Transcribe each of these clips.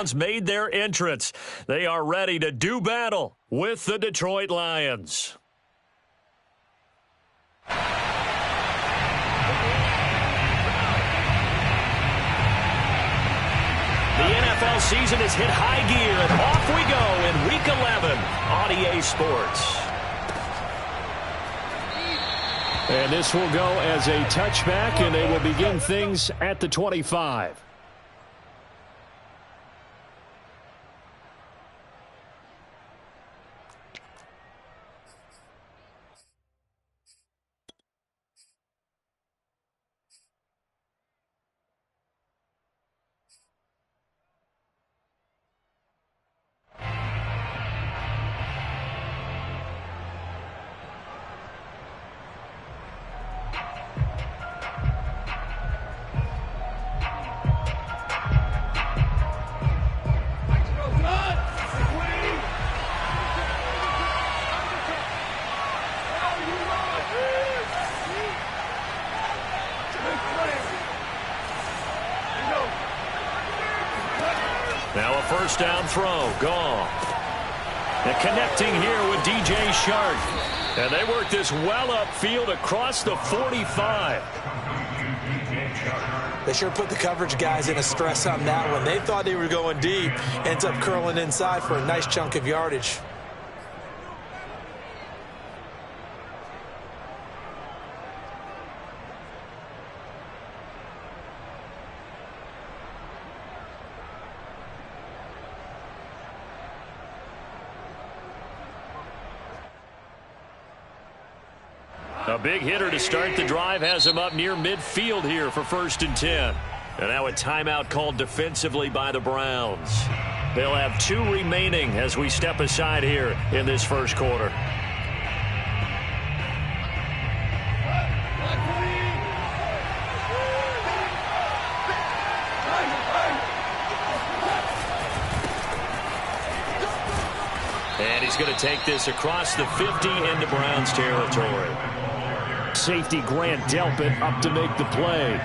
Browns made their entrance. They are ready to do battle with the Detroit Lions. The NFL season has hit high gear, and off we go in Week 11 on EA Sports. And this will go as a touchback, and they will begin things at the 25. Now a first down throw, gone. And connecting here with DJ Shark. And they work this well upfield across the 45. They sure put the coverage guys in a stress on that one. They thought they were going deep. Ends up curling inside for a nice chunk of yardage. A big hitter to start the drive has him up near midfield here for 1st and 10. And now a timeout called defensively by the Browns. They'll have 2 remaining as we step aside here in this first quarter. And he's going to take this across the 50 into Browns territory. Safety Grant Delpit up to make the play.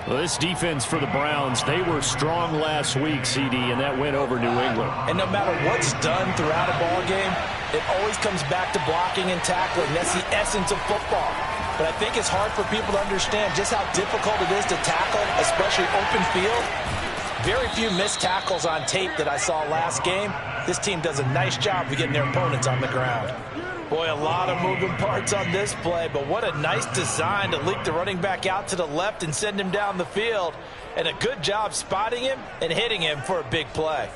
Well, this defense for the Browns, they were strong last week, CD, and that went over New England. And no matter what's done throughout a ball game, it always comes back to blocking and tackling. That's the essence of football. But I think it's hard for people to understand just how difficult it is to tackle, especially open field. Very few missed tackles on tape that I saw last game. This team does a nice job of getting their opponents on the ground. Boy, a lot of moving parts on this play, but what a nice design to leak the running back out to the left and send him down the field. And a good job spotting him and hitting him for a big play.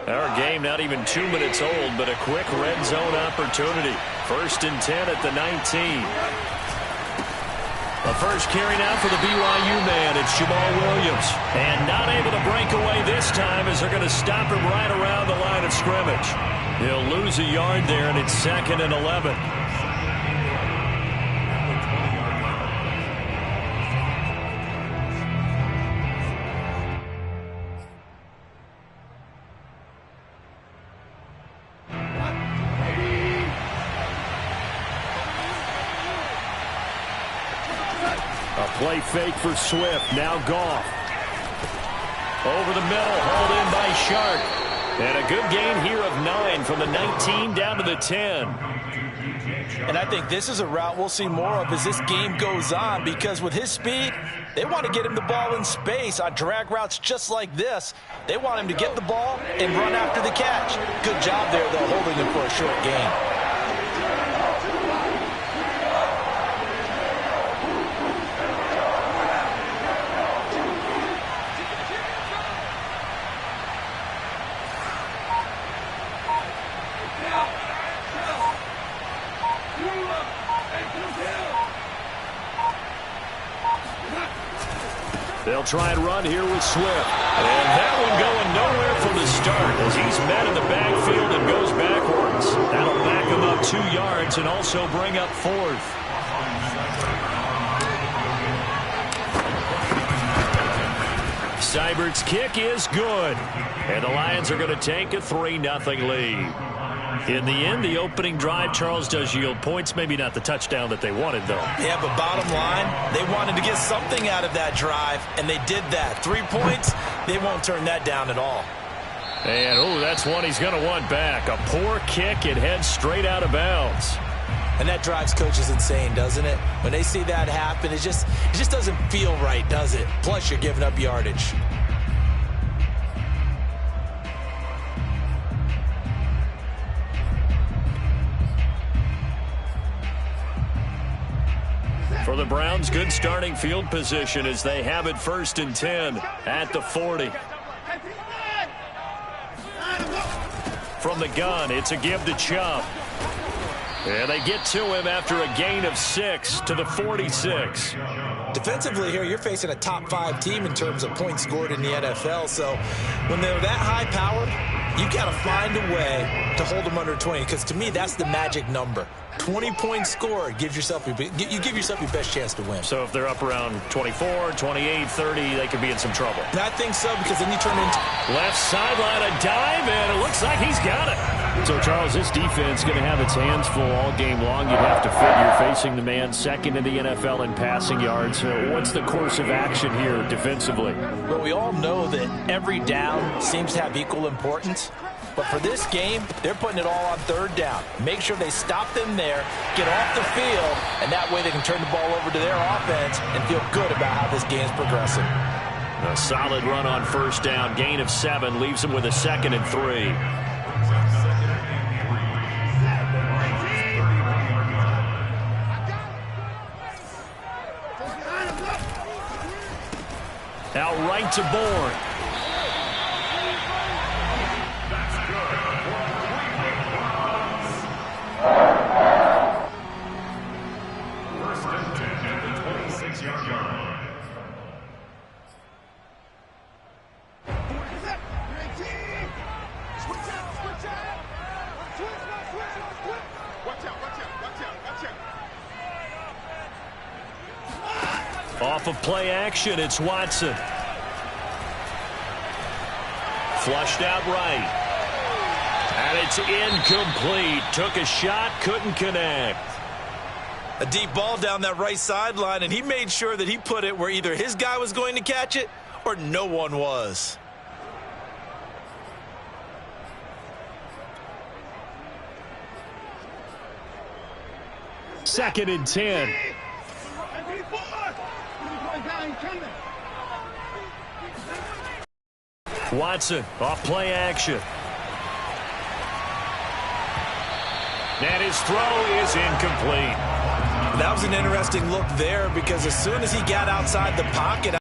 Our game not even 2 minutes old, but a quick red zone opportunity. 1st and 10 at the 19. The first carry now for the BYU man. It's Jamal Williams. And not able to break away this time as they're going to stop him right around the line of scrimmage. He'll lose a yard there, and it's 2nd and 11. Play fake for Swift. Now Goff. Over the middle, hauled in by Shark. And a good gain here of 9 from the 19 down to the 10. And I think this is a route we'll see more of as this game goes on, because with his speed, they want to get him the ball in space on drag routes just like this. They want him to get the ball and run after the catch. Good job there, though, holding him for a short gain. They'll try and run here with Swift. And that one going nowhere from the start as he's met in the backfield and goes backwards. That'll back him up 2 yards and also bring up 4th. Seibert's kick is good. And the Lions are going to take a 3-0 lead. In the end, the opening drive, Charles, does yield points. Maybe not the touchdown that they wanted, though. Yeah, but bottom line, they wanted to get something out of that drive, and they did that. 3 points, they won't turn that down at all. And, oh, that's one he's going to want back. A poor kick. It heads straight out of bounds. And that drives coaches insane, doesn't it? When they see that happen, it just doesn't feel right, does it? Plus, you're giving up yardage. For the Browns, good starting field position as they have it 1st and 10 at the 40. From the gun, it's a give to Chubb. And they get to him after a gain of 6 to the 46. Defensively here, you're facing a top 5 team in terms of points scored in the NFL. So when they're that high-powered, you've got to find a way to hold them under 20, because to me, that's the magic number. 20 points scored gives yourself you give yourself your best chance to win. So if they're up around 24, 28, 30, they could be in some trouble. And I think so, because then you turn into left sideline, a dive, and it looks like he's got it. So, Charles, this defense going to have its hands full all game long. You'd have to figure facing the man second in the NFL in passing yards. What's the course of action here defensively? Well, we all know that every down seems to have equal importance. But for this game, they're putting it all on 3rd down. Make sure they stop them there, get off the field, and that way they can turn the ball over to their offense and feel good about how this game's progressing. A solid run on 1st down. Gain of 7 leaves them with a 2nd and 3. Out right to Bourne. Off of play action, it's Watson. Flushed out right. And it's incomplete. Took a shot, couldn't connect. A deep ball down that right sideline, and he made sure that he put it where either his guy was going to catch it or no one was. Second and 10. Watson off play action. And his throw is incomplete. That was an interesting look there, because as soon as he got outside the pocket,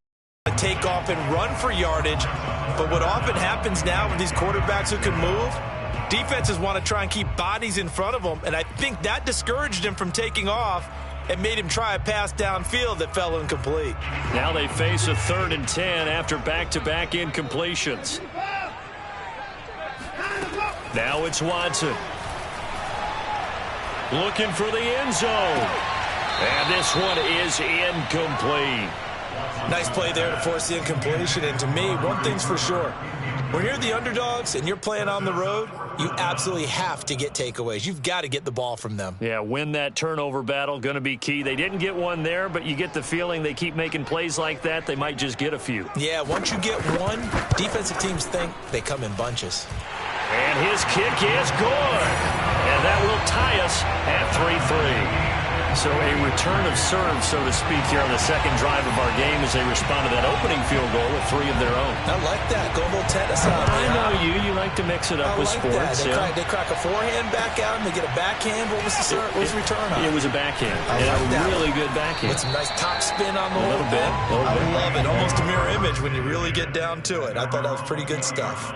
I take off and run for yardage. But what often happens now with these quarterbacks who can move, defenses want to try and keep bodies in front of them, and I think that discouraged him from taking off and made him try a pass downfield that fell incomplete. Now they face a 3rd and 10 after back-to-back incompletions. Now it's Watson. Looking for the end zone. And this one is incomplete. Nice play there to force the incompletion. And to me, one thing's for sure. When you're the underdogs and you're playing on the road, you absolutely have to get takeaways. You've got to get the ball from them. Yeah, win that turnover battle, going to be key. They didn't get one there, but you get the feeling they keep making plays like that, they might just get a few. Yeah, once you get one, defensive teams think they come in bunches. And his kick is good. And that will tie us at 3-3. So a return of serve, so to speak, here on the 2nd drive of our game as they respond to that opening field goal with 3 of their own. I like that. Go a little tennis out there. I know you. You like to mix it up with sports. They crack a forehand back out and they get a backhand. What was the return on? It was a backhand. A really good backhand. With some nice top spin on the whole bit. I love it. Almost a mirror image when you really get down to it. I thought that was pretty good stuff.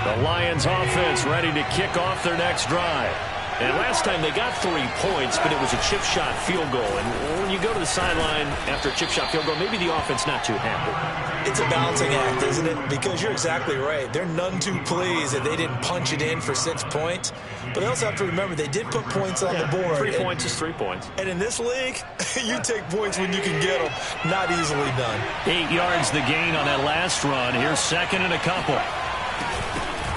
The Lions offense ready to kick off their next drive. And last time they got 3 points, but it was a chip shot field goal. And when you go to the sideline after a chip shot field goal, maybe the offense not too happy. It's a balancing act, isn't it? Because you're exactly right. They're none too pleased that they didn't punch it in for 6 points. But they also have to remember they did put points on the board. 3 points is 3 points. And in this league, you take points when you can get them. Not easily done. 8 yards the gain on that last run. Here's second and a couple.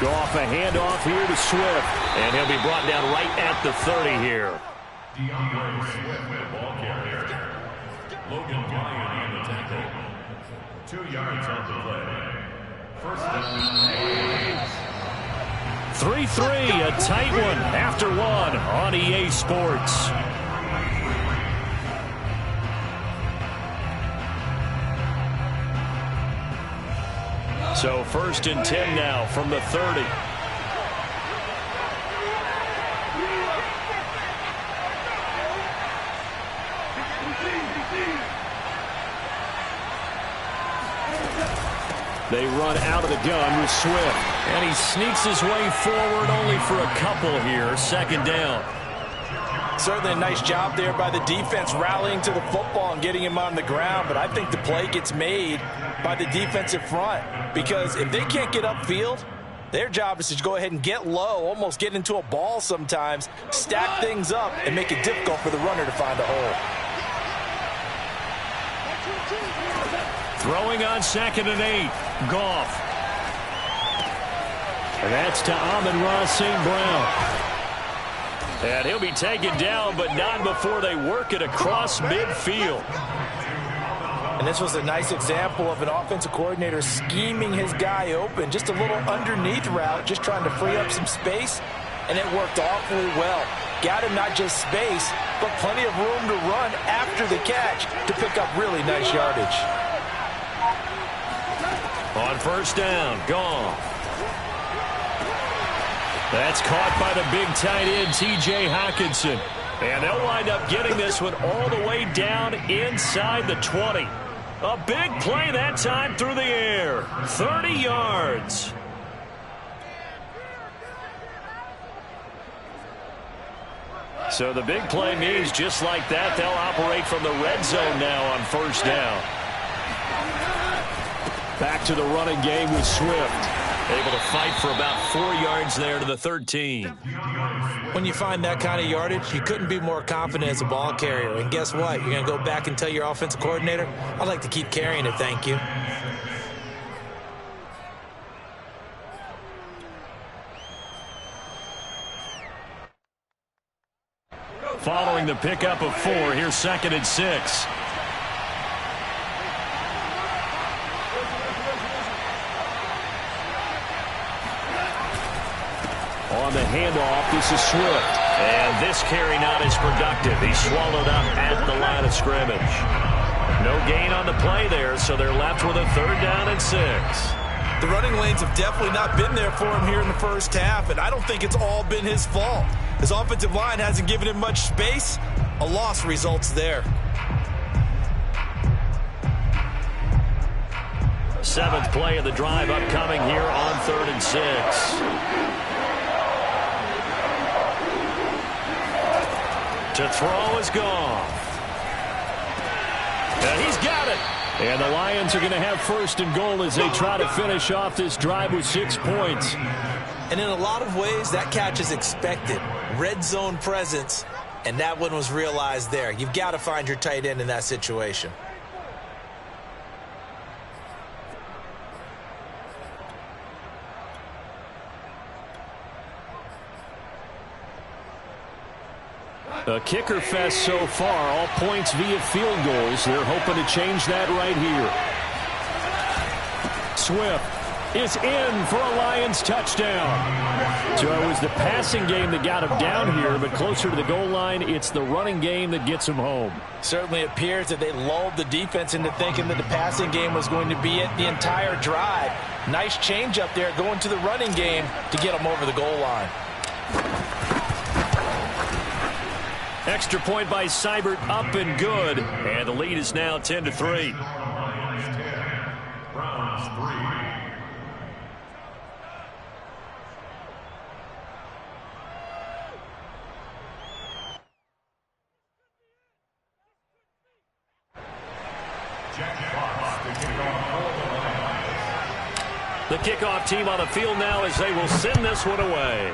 Go off a handoff here to Swift. And he'll be brought down right at the 30 here. Ball carrier. Logan Ryan on the tackle. 2 yards on the play. First down. 3-3, a tight one after one on EA Sports. So first and 10 now from the 30. They run out of the gun with Swift. And he sneaks his way forward only for a couple here. Second down. Certainly a nice job there by the defense rallying to the football and getting him on the ground. But I think the play gets made by the defensive front. Because if they can't get upfield, their job is to go ahead and get low, almost get into a ball sometimes, stack things up, and make it difficult for the runner to find a hole. Throwing on second and 8. Goff. And that's to Amon-Ra St. Brown. And he'll be taken down, but not before they work it across midfield. And this was a nice example of an offensive coordinator scheming his guy open. Just a little underneath route, just trying to free up some space, and it worked awfully well. Got him not just space, but plenty of room to run after the catch to pick up really nice yardage. On first down, Goff. That's caught by the big tight end, T.J. Hockenson. And they'll wind up getting this one all the way down inside the 20. A big play that time through the air. 30 yards. So the big play means just like that, they'll operate from the red zone now on first down. Back to the running game with Swift. Able to fight for about 4 yards there to the 13. When you find that kind of yardage, you couldn't be more confident as a ball carrier. And guess what? You're going to go back and tell your offensive coordinator, I'd like to keep carrying it, thank you. Following the pickup of 4, here's second and 6. On the handoff, this is Swift. And this carry not as productive. He's swallowed up at the line of scrimmage. No gain on the play there, so they're left with a third down and 6. The running lanes have definitely not been there for him here in the first half, and I don't think it's all been his fault. His offensive line hasn't given him much space. A loss results there. 7th play of the drive upcoming here on 3rd and 6. To throw is Goff. And he's got it. And the Lions are going to have first and goal as they try to finish off this drive with 6 points. And in a lot of ways, that catch is expected. Red zone presence, and that one was realized there. You've got to find your tight end in that situation. A kicker fest so far, all points via field goals. They're hoping to change that right here. Swift is in for a Lions touchdown. So it was the passing game that got him down here, but closer to the goal line, it's the running game that gets him home. Certainly appears that they lulled the defense into thinking that the passing game was going to be it the entire drive. Nice change up there going to the running game to get them over the goal line. Extra point by Seibert, up and good. And the lead is now 10-3. Browns 3. The kickoff team on the field now as they will send this one away.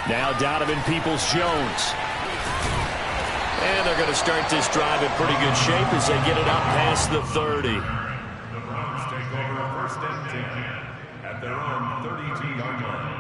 Now Donovan Peoples-Jones. And they're going to start this drive in pretty good shape as they get it up past the 30. The Browns take over 1st and 10 at their own 32-yard line.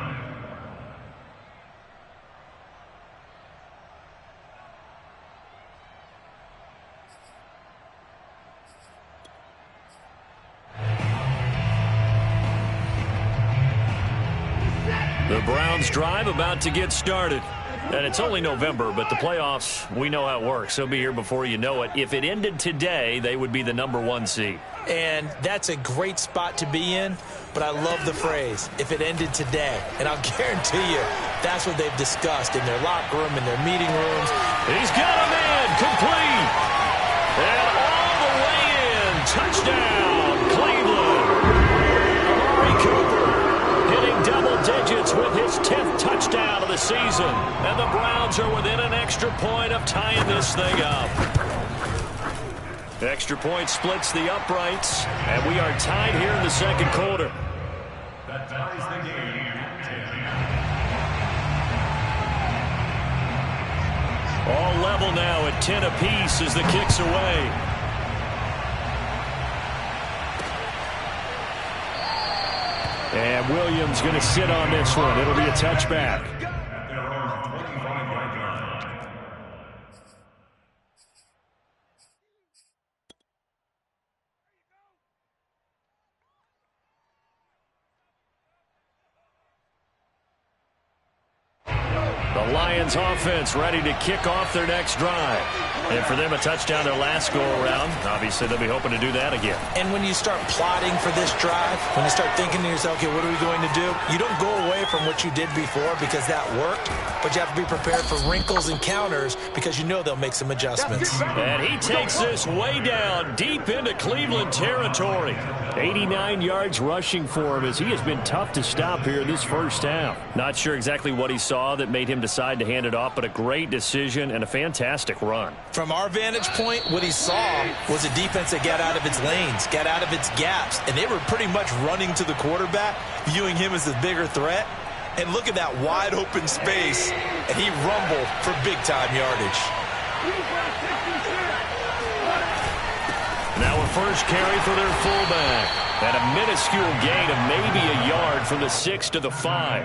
The Browns drive about to get started. And it's only November, but the playoffs, we know how it works. They'll be here before you know it. If it ended today, they would be the #1 seed. And that's a great spot to be in, but I love the phrase, if it ended today. And I'll guarantee you, that's what they've discussed in their locker room, in their meeting rooms. He's got him in, complete. And all the way in, touchdown, Cleveland. Amari Cooper hitting double digits with his 10th touchdown of the season. And the Browns are within an extra point of tying this thing up. Extra point splits the uprights, and we are tied here in the second quarter. That ties the game at 10. All level now at 10 apiece as the kick's away. And Williams going to sit on this one. It'll be a touchback. At their own 25-yard line. The Lions offense ready to kick off their next drive. And for them, a touchdown their last go-around. Obviously, they'll be hoping to do that again. And when you start plotting for this drive, when you start thinking to yourself, okay, what are we going to do? You don't go away from what you did before because that worked, but you have to be prepared for wrinkles and counters because you know they'll make some adjustments. And he takes this way down, deep into Cleveland territory. 89 yards rushing for him as he has been tough to stop here in this first half. Not sure exactly what he saw that made him decide to hand it off, but a great decision and a fantastic run. From our vantage point, what he saw was a defense that got out of its lanes, got out of its gaps, and they were pretty much running to the quarterback, viewing him as the bigger threat. And look at that wide open space, and he rumbled for big-time yardage. Now a first carry for their fullback. And a minuscule gain of maybe a yard from the 6 to the 5.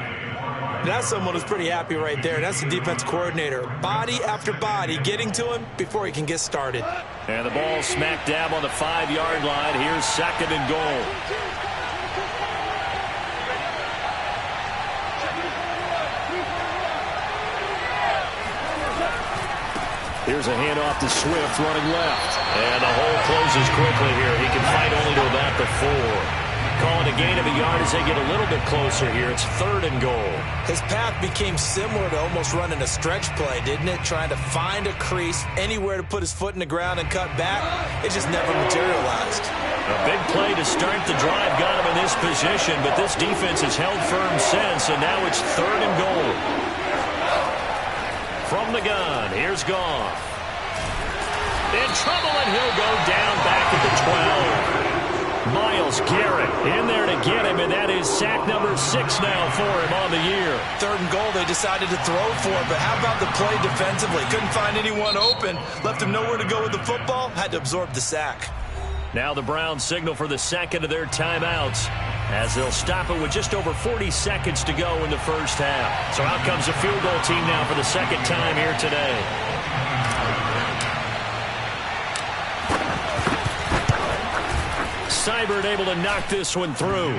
That's someone who's pretty happy right there. That's the defense coordinator. Body after body getting to him before he can get started. And the ball smack dab on the 5-yard line. Here's 2nd and goal. Here's a handoff to Swift running left. And the hole closes quickly here. He can fight only to about the 4. Calling a gain of a yard as they get a little bit closer here. It's 3rd and goal. His path became similar to almost running a stretch play, didn't it? Trying to find a crease, anywhere to put his foot in the ground and cut back. It just never materialized. A big play to start the drive got him in this position, but this defense has held firm since, and now it's 3rd and goal. From the gun, here's Goff. In trouble, and he'll go down back at the 12. Myles Garrett in there to get him, and that is sack number 6 now for him on the year. 3rd and goal, they decided to throw for it, but how about the play defensively? Couldn't find anyone open, left him nowhere to go with the football, had to absorb the sack. Now the Browns signal for the second of their timeouts as they'll stop it with just over 40 seconds to go in the first half. So out comes the field goal team now for the second time here today. Seibert able to knock this one through.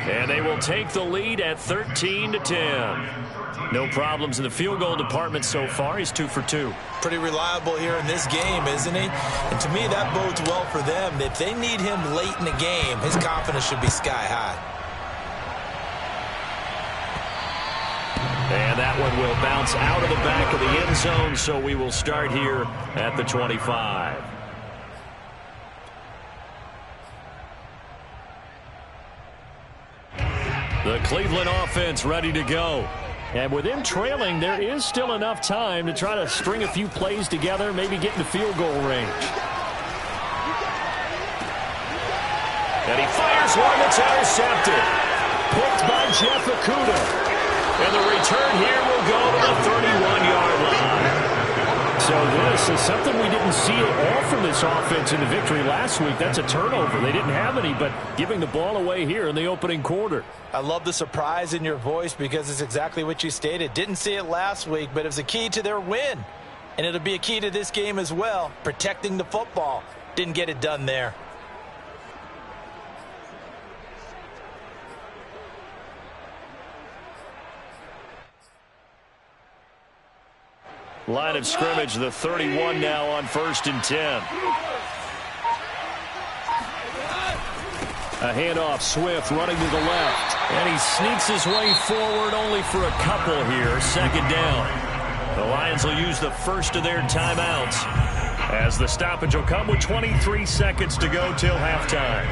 And they will take the lead at 13-10. No problems in the field goal department so far. He's 2 for 2. Pretty reliable here in this game, isn't he? And to me, that bodes well for them. If they need him late in the game, his confidence should be sky high. And that one will bounce out of the back of the end zone, so we will start here at the 25. The Cleveland offense ready to go. And with them trailing, there is still enough time to try to string a few plays together, maybe get into field goal range. And he fires one that's intercepted. Picked by Jeff Okudah. And the return here will go to the 31-yard line. So this is something we didn't see at all from this offense in the victory last week. That's a turnover. They didn't have any, but giving the ball away here in the opening quarter. I love the surprise in your voice because it's exactly what you stated. Didn't see it last week, but it was a key to their win. And it'll be a key to this game as well, protecting the football. Didn't get it done there. Line of scrimmage, the 31 now on 1st and 10. A handoff, Swift running to the left. And he sneaks his way forward only for a couple here. 2nd down. The Lions will use the first of their timeouts as the stoppage will come with 23 seconds to go till halftime.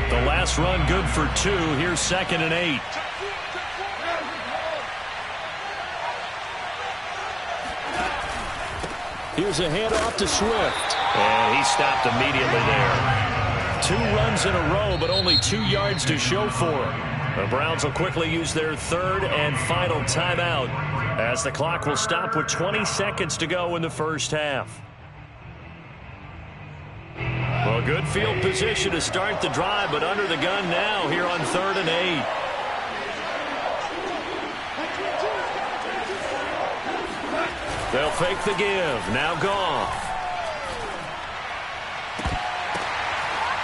The last run good for 2. Here's 2nd and 8. Here's a handoff to Swift. And he stopped immediately there. 2 runs in a row, but only 2 yards to show for it. The Browns will quickly use their 3rd and final timeout as the clock will stop with 20 seconds to go in the first half. Well, good field position to start the drive, but under the gun now here on 3rd and 8. They'll fake the give. Now Goff.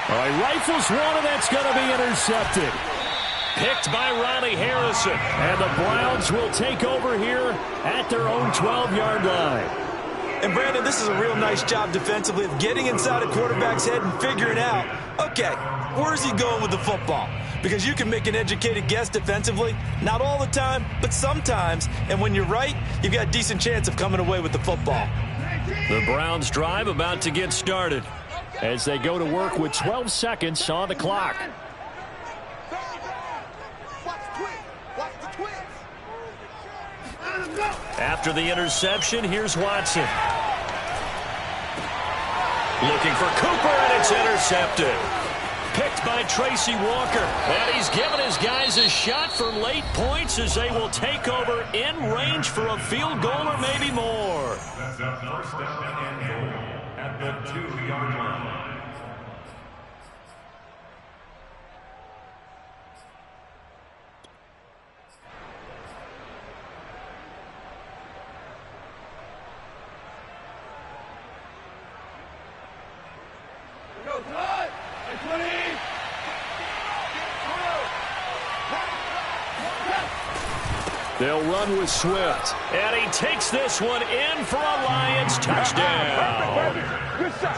All right, rifles one, and that's going to be intercepted. Picked by Ronnie Harrison. And the Browns will take over here at their own 12-yard line. And, Brandon, this is a real nice job defensively of getting inside a quarterback's head and figuring out, okay, where's he going with the football? Because you can make an educated guess defensively, not all the time, but sometimes. And when you're right, you've got a decent chance of coming away with the football. The Browns drive about to get started as they go to work with 12 seconds on the clock. After the interception, here's Watson. Looking for Cooper, and it's intercepted. Picked by Tracy Walker. And he's given his guys a shot for late points as they will take over in range for a field goal or maybe more. That's a 1st down and goal at the 2-yard line. They'll run with Swift. And he takes this one in for a Lions touchdown.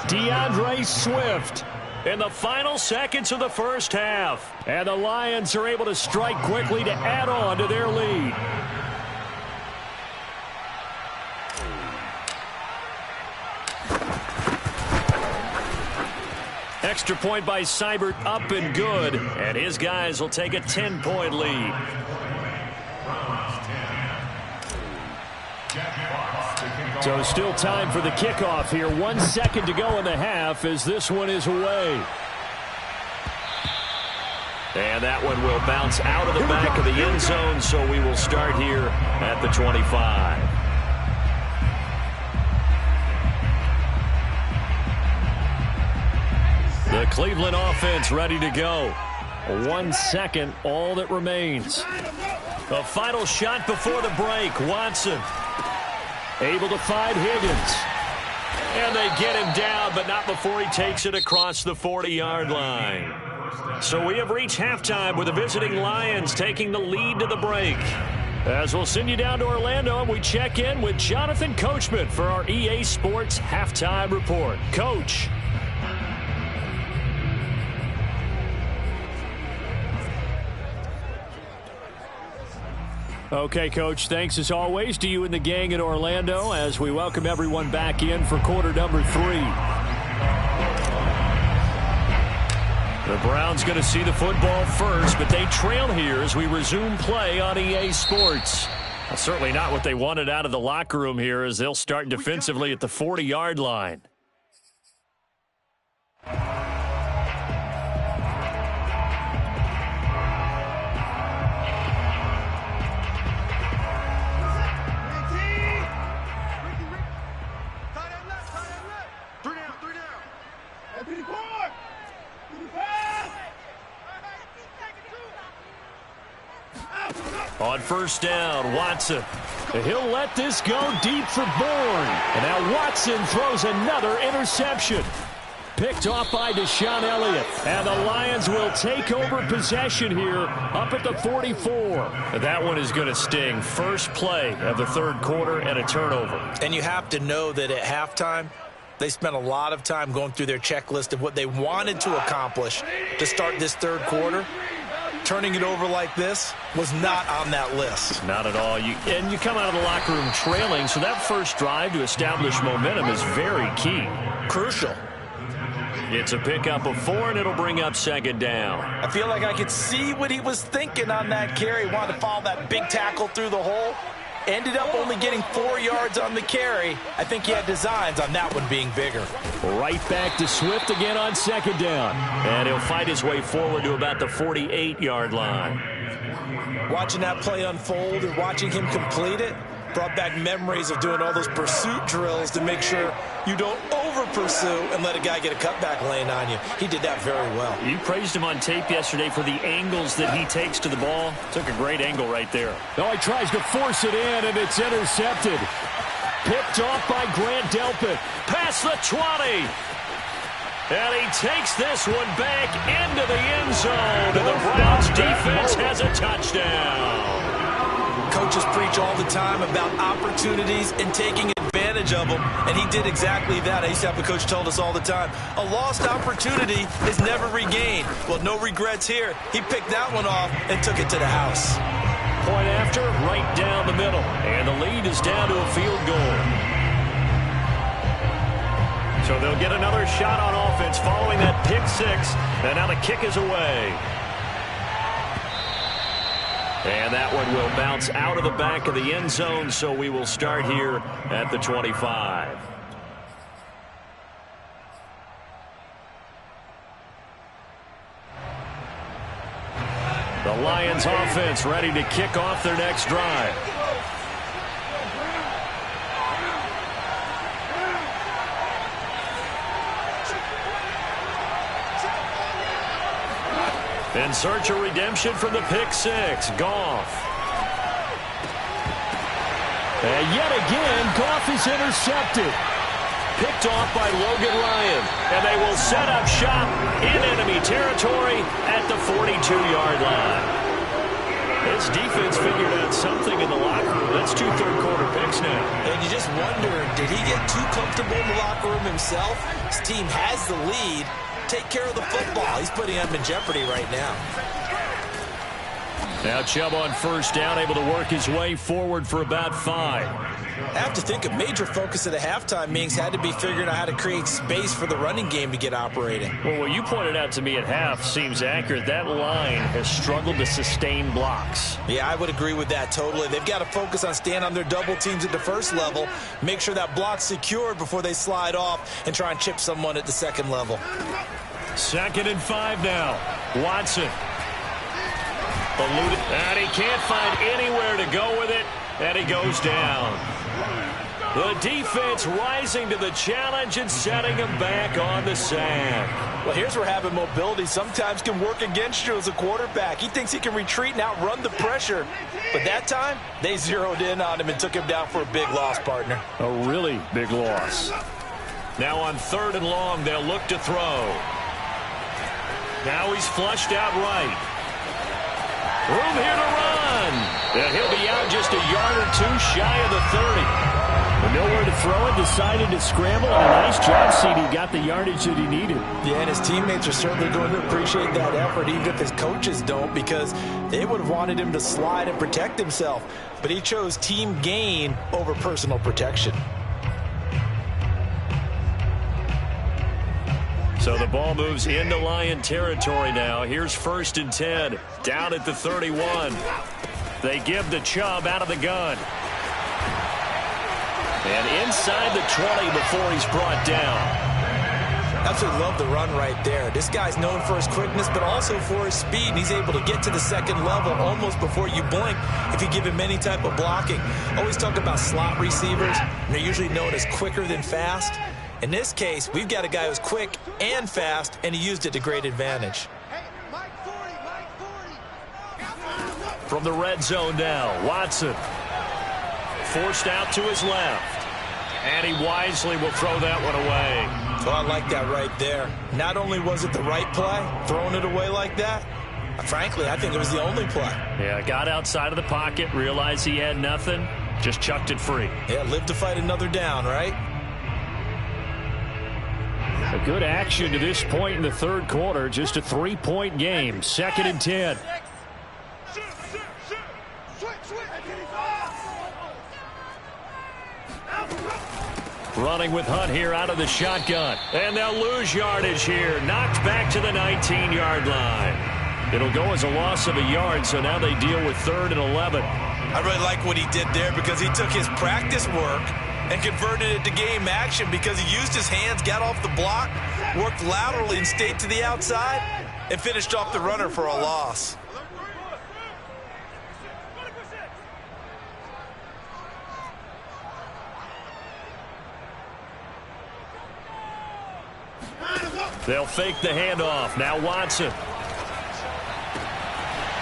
DeAndre Swift In the final seconds of the first half. And the Lions are able to strike quickly to add on to their lead. Extra point by Seibert, up and good. And his guys will take a 10-point lead. So still time for the kickoff here. 1 second to go in the half as this one is away. And that one will bounce out of the back of the end zone, so we will start here at the 25. The Cleveland offense ready to go. 1 second, all that remains. A final shot before the break. Watson able to find Higgins. And they get him down, but not before he takes it across the 40-yard line. So we have reached halftime with the visiting Lions taking the lead to the break. As we'll send you down to Orlando, and we check in with Jonathan Coachman for our EA Sports Halftime Report. Coach. Okay, Coach, thanks as always to you and the gang in Orlando as we welcome everyone back in for quarter number 3. The Browns going to see the football first, but they trail here as we resume play on EA Sports. Certainly not what they wanted out of the locker room here, as they'll start defensively at the 40-yard line. On first down, Watson. He'll let this go deep for Bourne. And now Watson throws another interception. Picked off by Deshaun Elliott. And the Lions will take over possession here up at the 44. That one is going to sting. First play of the third quarter and a turnover. And you have to know that at halftime, they spent a lot of time going through their checklist of what they wanted to accomplish to start this third quarter. Turning it over like this was not on that list. Not at all. You come out of the locker room trailing, so that first drive to establish momentum is very key. Crucial. It's a pickup of 4, and it'll bring up second down. I feel like I could see what he was thinking on that carry. He wanted to follow that big tackle through the hole. Ended up only getting 4 yards on the carry. I think he had designs on that one being bigger. Right back to Swift again on second down. And he'll fight his way forward to about the 48-yard line. Watching that play unfold and watching him complete it brought back memories of doing all those pursuit drills to make sure you don't over-pursue and let a guy get a cutback lane on you. He did that very well. You praised him on tape yesterday for the angles that he takes to the ball. Took a great angle right there. No, he tries to force it in, and it's intercepted. Picked off by Grant Delpit. Past the 20. And he takes this one back into the end zone. And the Browns defense has a touchdown. Coaches preach all the time about opportunities and taking advantage of them, and he did exactly that. I used to have a coach told us all the time, a lost opportunity is never regained. Well, no regrets here. He picked that one off and took it to the house. Point after, right down the middle, and the lead is down to a field goal. So they'll get another shot on offense following that pick six, and now the kick is away. And that one will bounce out of the back of the end zone, so we will start here at the 25. The Lions offense ready to kick off their next drive. In search of redemption from the pick six, Goff. And yet again, Goff is intercepted. Picked off by Logan Ryan. And they will set up shop in enemy territory at the 42-yard line. This defense figured out something in the locker room. That's 2 third-quarter picks now. And you just wonder, did he get too comfortable in the locker room himself? His team has the lead. Take care of the football. He's putting them in jeopardy right now. Now Chubb on first down, able to work his way forward for about 5. I have to think a major focus of the halftime meetings had to be figuring out how to create space for the running game to get operating. Well, what you pointed out to me at half seems accurate. That line has struggled to sustain blocks. Yeah, I would agree with that totally. They've got to focus on staying on their double teams at the first level, make sure that block's secured before they slide off and try and chip someone at the second level. 2nd and 5 now. Watson. Eluded, and he can't find anywhere to go with it, and he goes down. The defense rising to the challenge and setting him back on the sack. Well, here's where having mobility sometimes can work against you as a quarterback. He thinks he can retreat and outrun the pressure. But that time, they zeroed in on him and took him down for a big loss, partner. A really big loss. Now on 3rd and long, they'll look to throw. Now he's flushed out right. Room here to run. And he'll be out just a yard or 2 shy of the 30. With nowhere to throw it, decided to scramble, and a nice job, CD. Got the yardage that he needed. Yeah, and his teammates are certainly going to appreciate that effort, even if his coaches don't, because they would have wanted him to slide and protect himself. But he chose team gain over personal protection. So the ball moves into Lion territory now. Here's 1st and 10, down at the 31. They give the Chubb out of the gun. And inside the 20 before he's brought down. Absolutely love the run right there. This guy's known for his quickness, but also for his speed. And he's able to get to the second level almost before you blink if you give him any type of blocking. Always talk about slot receivers, and they're usually known as quicker than fast. In this case, we've got a guy who's quick and fast, and he used it to great advantage. From the red zone now, Watson. Forced out to his left. And he wisely will throw that one away. So I like that right there. Not only was it the right play, throwing it away like that, frankly, I think it was the only play. Yeah, got outside of the pocket, realized he had nothing, just chucked it free. Yeah, live to fight another down, right? A good action to this point in the third quarter. Just a 3-point game. 2nd and 10. Running with Hunt here out of the shotgun. And they'll lose yardage here. Knocked back to the 19-yard line. It'll go as a loss of a yard, so now they deal with 3rd and 11. I really like what he did there because he took his practice work and converted it to game action because he used his hands, got off the block, worked laterally and stayed to the outside, and finished off the runner for a loss. They'll fake the handoff. Now Watson.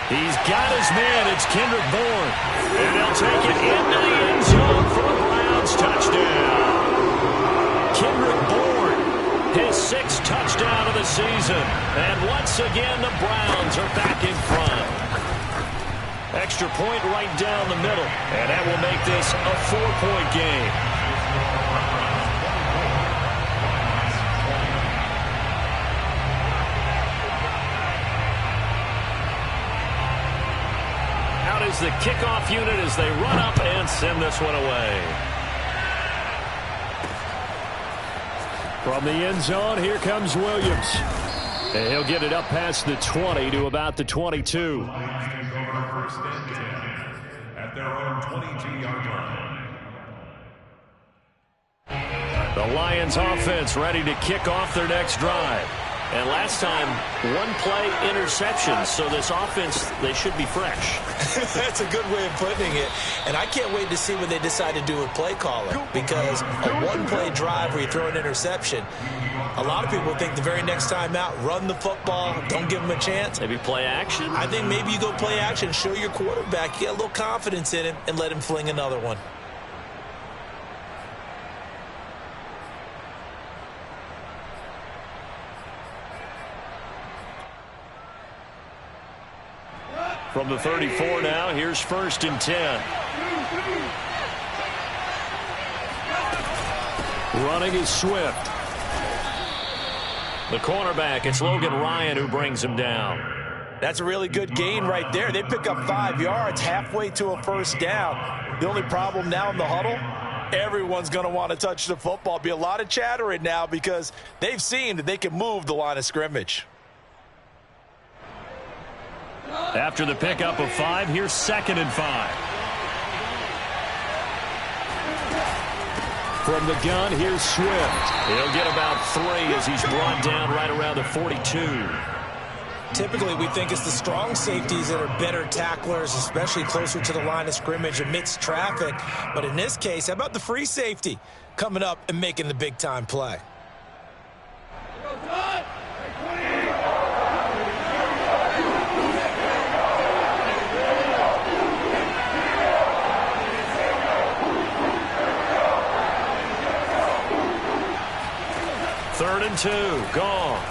He's got his man. It's Kendrick Bourne. And they'll take it into the end zone for a Browns touchdown. Kendrick Bourne, his 6th touchdown of the season. And once again, the Browns are back in front. Extra point right down the middle. And that will make this a 4-point game. Is the kickoff unit as they run up and send this one away. From the end zone, here comes Williams. And he'll get it up past the 20 to about the 22. At their own 22-yard line. The Lions offense ready to kick off their next drive. And last time, 1-play interception, so this offense, they should be fresh. That's a good way of putting it. And I can't wait to see what they decide to do with play calling, because a 1-play drive where you throw an interception, a lot of people think the very next time out, run the football, don't give them a chance. Maybe play action? I think maybe you go play action, show your quarterback, get a little confidence in him, and let him fling another one. From the 34 now, here's 1st and 10. Running is Swift. The cornerback, it's Logan Ryan who brings him down. That's a really good gain right there. They pick up 5 yards halfway to a 1st down. The only problem now in the huddle, everyone's going to want to touch the football. Be a lot of chattering now because they've seen that they can move the line of scrimmage. After the pickup of 5, here's 2nd and 5. From the gun, here's Swift. He'll get about 3 as he's brought down right around the 42. Typically, we think it's the strong safeties that are better tacklers, especially closer to the line of scrimmage amidst traffic. But in this case, how about the free safety coming up and making the big-time play? Third and 2, Goff.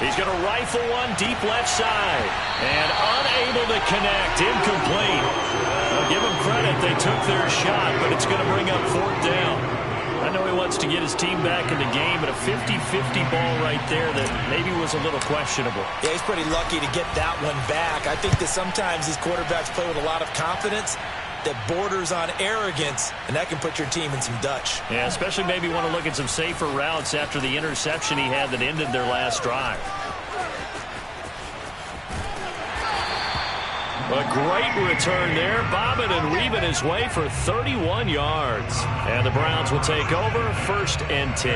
He's going to rifle one deep left side. And unable to connect, incomplete. I'll give him credit, they took their shot, but it's going to bring up 4th down. I know he wants to get his team back in the game, but a 50-50 ball right there that maybe was a little questionable. Yeah, he's pretty lucky to get that one back. I think that sometimes these quarterbacks play with a lot of confidence that borders on arrogance, and that can put your team in some Dutch. Yeah, especially maybe want to look at some safer routes after the interception he had that ended their last drive. A great return there, bobbing and weaving his way for 31 yards. And the Browns will take over 1st and 10.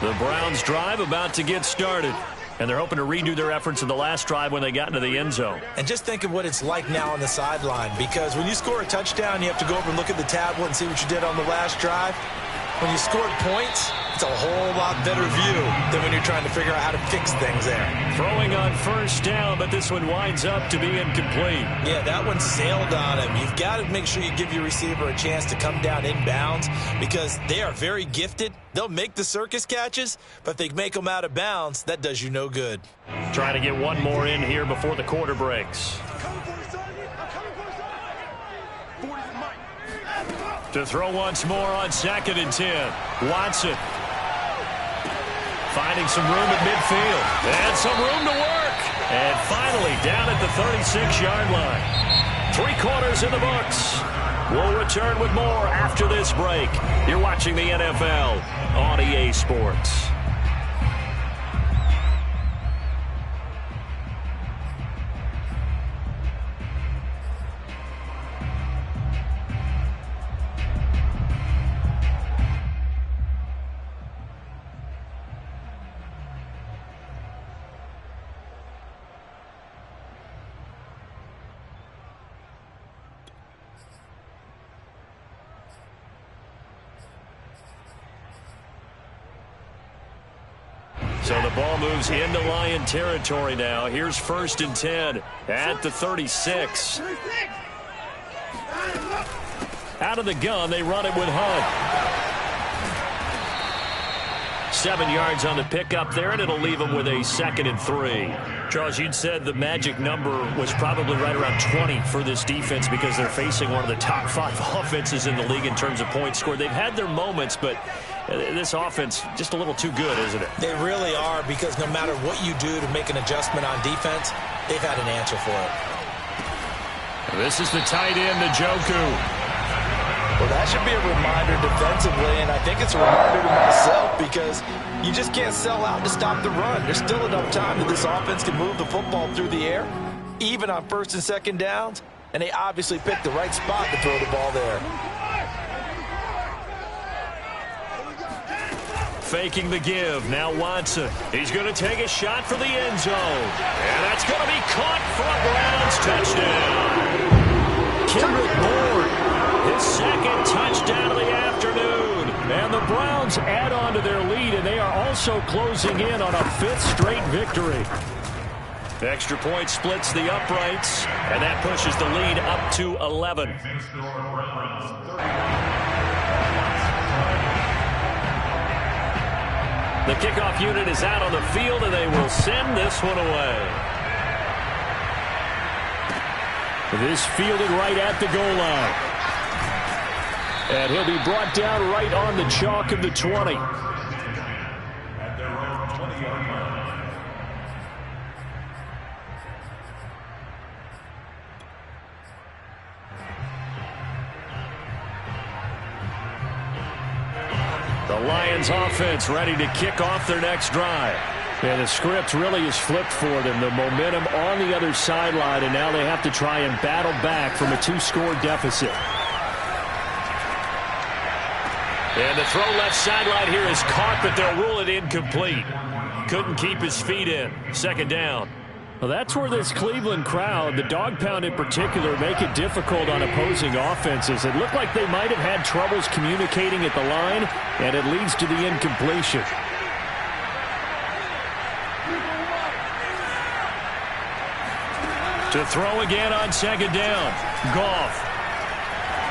The Browns drive about to get started. And they're hoping to redo their efforts in the last drive when they got into the end zone. And just think of what it's like now on the sideline, because when you score a touchdown, you have to go over and look at the tablet and see what you did on the last drive. When you scored points, it's a whole lot better view than when you're trying to figure out how to fix things there. Throwing on 1st down, but this one winds up to be incomplete. Yeah, that one sailed on him. You've got to make sure you give your receiver a chance to come down inbounds because they are very gifted. They'll make the circus catches, but if they make them out of bounds, that does you no good. Trying to get one more in here before the quarter breaks. To throw once more on 2nd and 10. Watson. Finding some room at midfield. And some room to work. And finally down at the 36-yard line. 3 quarters in the books. We'll return with more after this break. You're watching the NFL on EA Sports. So the ball moves into Lion territory now. Here's 1st and 10 at the 36. Out of the gun, they run it with Hunt. 7 yards on the pickup there, and it'll leave them with a 2nd and 3. Charles, you'd said the magic number was probably right around 20 for this defense because they're facing one of the top 5 offenses in the league in terms of points scored. They've had their moments, but this offense just a little too good, isn't it? They really are, because no matter what you do to make an adjustment on defense, they've had an answer for it. This is the tight end, Njoku. Well, that should be a reminder defensively, and I think it's a reminder to myself because you just can't sell out to stop the run. There's still enough time that this offense can move the football through the air, even on 1st and 2nd downs, and they obviously picked the right spot to throw the ball there. Faking the give. Now Watson. He's going to take a shot for the end zone. And that's going to be caught for a Browns touchdown. Kendrick Bourne. His 2nd touchdown of the afternoon. And the Browns add on to their lead, and they are also closing in on a 5th straight victory. The extra point splits the uprights, and that pushes the lead up to 11. The kickoff unit is out on the field, and they will send this one away. This fielded right at the goal line. And he'll be brought down right on the chalk of the 20. At their own 20-yard line. The Lions offense ready to kick off their next drive. And the script really is flipped for them. The momentum on the other sideline, and now they have to try and battle back from a 2-score deficit. And the throw left sideline here is caught, but they'll rule it incomplete. Couldn't keep his feet in. 2nd down. Well, that's where this Cleveland crowd, the dog pound in particular, make it difficult on opposing offenses. It looked like they might have had troubles communicating at the line, and it leads to the incompletion. To throw again on 2nd down. Goff.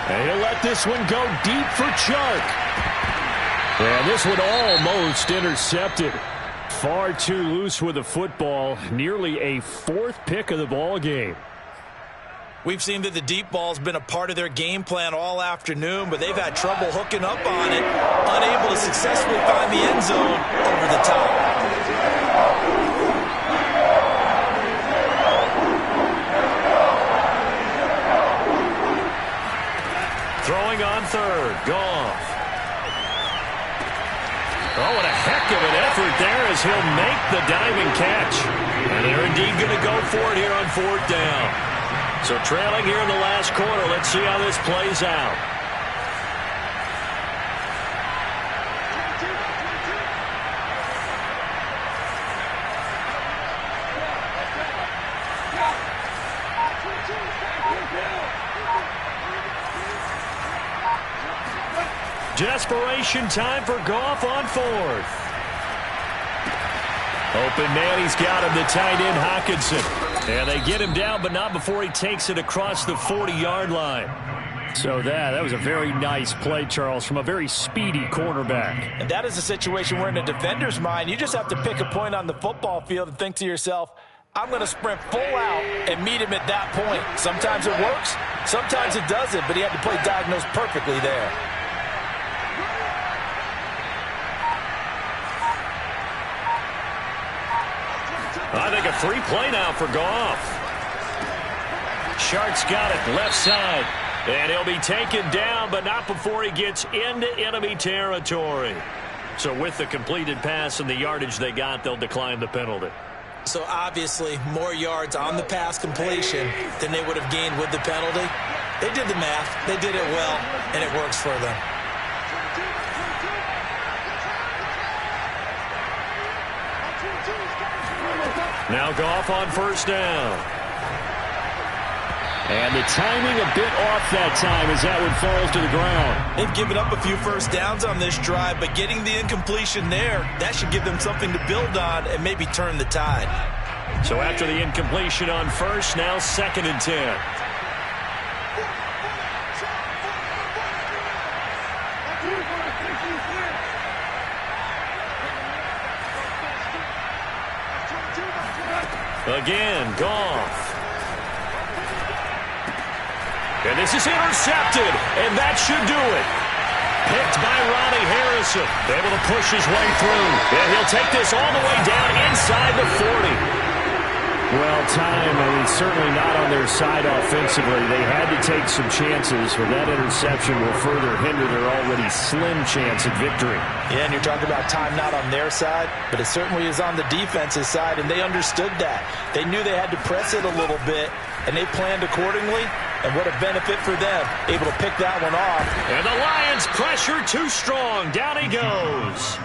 And he'll let this one go deep for Chark. And this one almost intercepted. Far too loose with the football. Nearly a 4th pick of the ball game. We've seen that the deep ball's been a part of their game plan all afternoon, but they've had trouble hooking up on it, unable to successfully find the end zone over the top. Throwing on third. Goff. Oh, what a heck of an effort there as he'll make the diving catch. And they're indeed going to go for it here on fourth down. So trailing here in the last quarter. Let's see how this plays out. Desperation time for Goff on fourth. Open man, he's got him, the tight end Hockenson. And they get him down, but not before he takes it across the 40-yard line. So that was a very nice play, Charles, from a very speedy cornerback. And that is a situation where in a defender's mind, you just have to pick a point on the football field and think to yourself, I'm going to sprint full out and meet him at that point. Sometimes it works, sometimes it doesn't, but he had to play diagnose perfectly there. I think a free play now for Goff. Shart's got it left side. And he'll be taken down, but not before he gets into enemy territory. So with the completed pass and the yardage they got, they'll decline the penalty. So obviously more yards on the pass completion than they would have gained with the penalty. They did the math. They did it well, and it works for them. Now Goff on first down. And the timing a bit off that time as that one falls to the ground. They've given up a few first downs on this drive, but getting the incompletion there, that should give them something to build on and maybe turn the tide. So after the incompletion on first, now 2nd and 10. Again, Goff. And this is intercepted, and that should do it. Picked by Ronnie Harrison. Able to push his way through. And he'll take this all the way down inside the 40. Well, certainly not on their side offensively. They had to take some chances, but that interception will further hinder their already slim chance at victory. Yeah, and you're talking about time not on their side, but it certainly is on the defense's side, and they understood that. They knew they had to press it a little bit, and they planned accordingly, and what a benefit for them, able to pick that one off. And the Lions pressure too strong. Down he goes.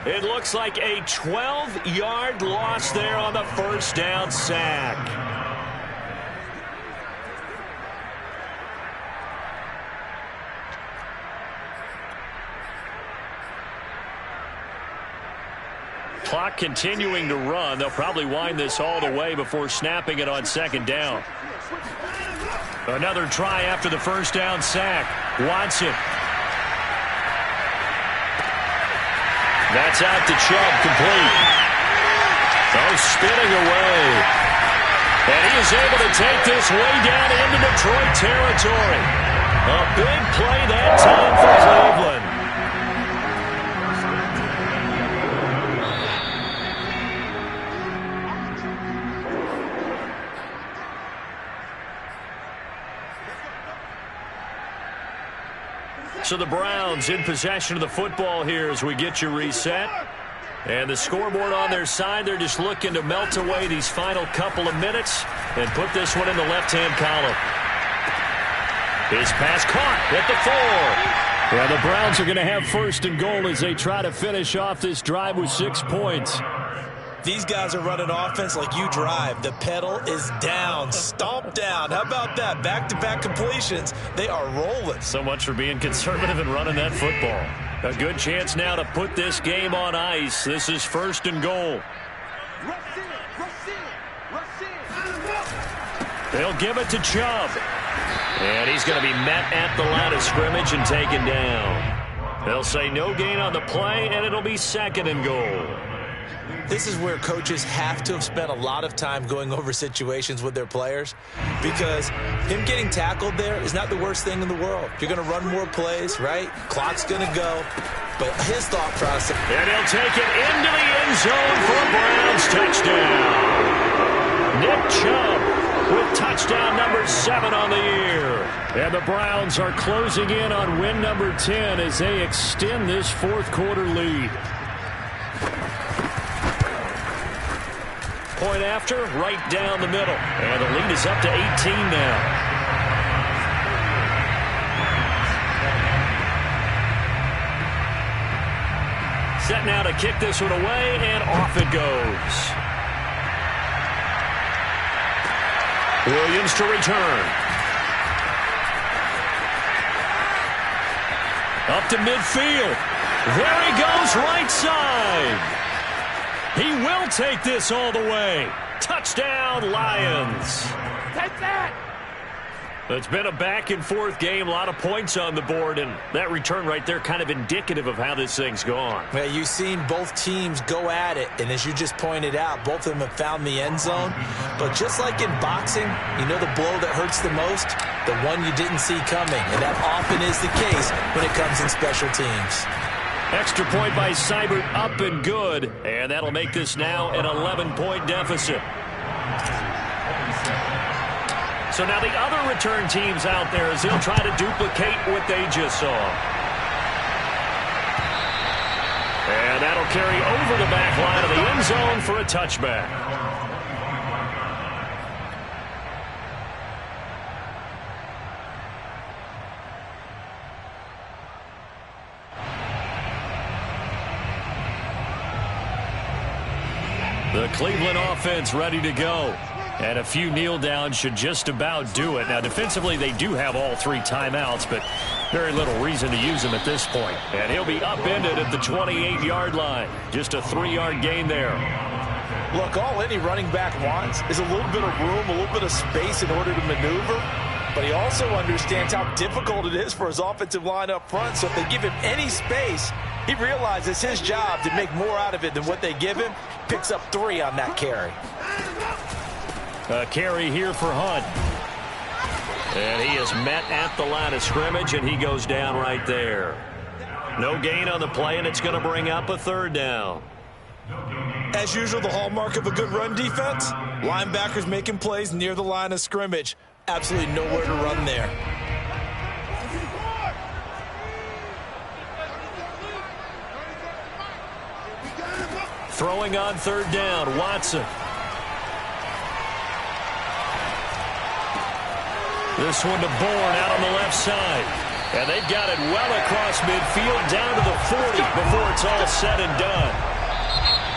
It looks like a 12-yard loss there on the first down sack. Clock continuing to run. They'll probably wind this all the way before snapping it on second down. Another try after the first down sack. Watson. That's out to Chubb, complete. Oh, spinning away. And he is able to take this way down into Detroit territory. A big play that time for Cleveland. So the Browns in possession of the football here as we get you reset. And the scoreboard on their side, they're just looking to melt away these final couple of minutes and put this one in the left-hand column. His pass caught at the 4. Yeah, the Browns are going to have first and goal as they try to finish off this drive with 6 points. These guys are running offense like you drive. The pedal is down, stomp down. How about that? Back-to-back completions. They are rolling. So much for being conservative and running that football. A good chance now to put this game on ice. This is first and goal. They'll give it to Chubb. And he's going to be met at the line of scrimmage and taken down. They'll say no gain on the play, and it'll be second and goal. This is where coaches have to have spent a lot of time going over situations with their players, because him getting tackled there is not the worst thing in the world. You're going to run more plays, right? Clock's going to go. But his thought process. And he'll take it into the end zone for a Browns touchdown. Nick Chubb with touchdown number 7 on the year. And the Browns are closing in on win number 10 as they extend this fourth quarter lead. Point after, right down the middle. And the lead is up to 18 now. Set now to kick this one away, and off it goes. Williams to return. Up to midfield. There he goes, right side. He will take this all the way. Touchdown, Lions. Take that. It's been a back-and-forth game, a lot of points on the board, and that return right there kind of indicative of how this thing's gone. Well, you've seen both teams go at it, and as you just pointed out, both of them have found the end zone. But just like in boxing, you know the blow that hurts the most? The one you didn't see coming, and that often is the case when it comes in special teams. Extra point by Seibert, up and good, and that'll make this now an 11-point deficit. So now the other return teams out there as they'll try to duplicate what they just saw. And that'll carry over the back line of the end zone for a touchback. The Cleveland offense ready to go. And a few kneel downs should just about do it. Now, defensively, they do have all 3 timeouts, but very little reason to use them at this point. And he'll be upended at the 28-yard line. Just a 3-yard gain there. Look, all any running back wants is a little bit of room, a little bit of space in order to maneuver. But he also understands how difficult it is for his offensive line up front. So if they give him any space, he realizes it's his job to make more out of it than what they give him. Picks up 3 on that carry. A carry here for Hunt. And he is met at the line of scrimmage, and he goes down right there. No gain on the play, and it's going to bring up a 3rd down. As usual, the hallmark of a good run defense, linebackers making plays near the line of scrimmage. Absolutely nowhere to run there. Throwing on 3rd down, Watson. This one to Bourne out on the left side. And they've got it well across midfield down to the 40 before it's all said and done.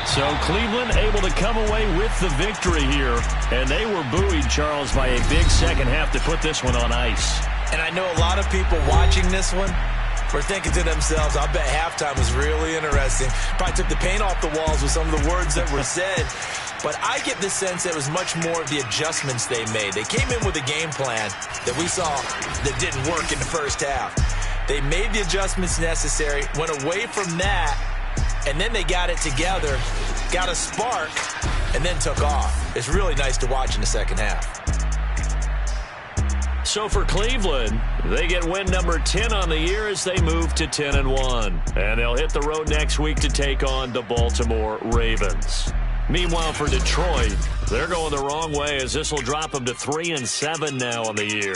So Cleveland able to come away with the victory here. And they were buoyed, Charles, by a big second half to put this one on ice. And I know a lot of people watching this one were thinking to themselves, I bet halftime was really interesting. Probably took the paint off the walls with some of the words that were said. But I get the sense that it was much more of the adjustments they made. They came in with a game plan that we saw that didn't work in the first half. They made the adjustments necessary, went away from that, and then they got it together, got a spark, and then took off. It's really nice to watch in the second half. So for Cleveland, they get win number 10 on the year as they move to 10-1. And they'll hit the road next week to take on the Baltimore Ravens. Meanwhile, for Detroit, they're going the wrong way as this will drop them to 3-7 now on the year.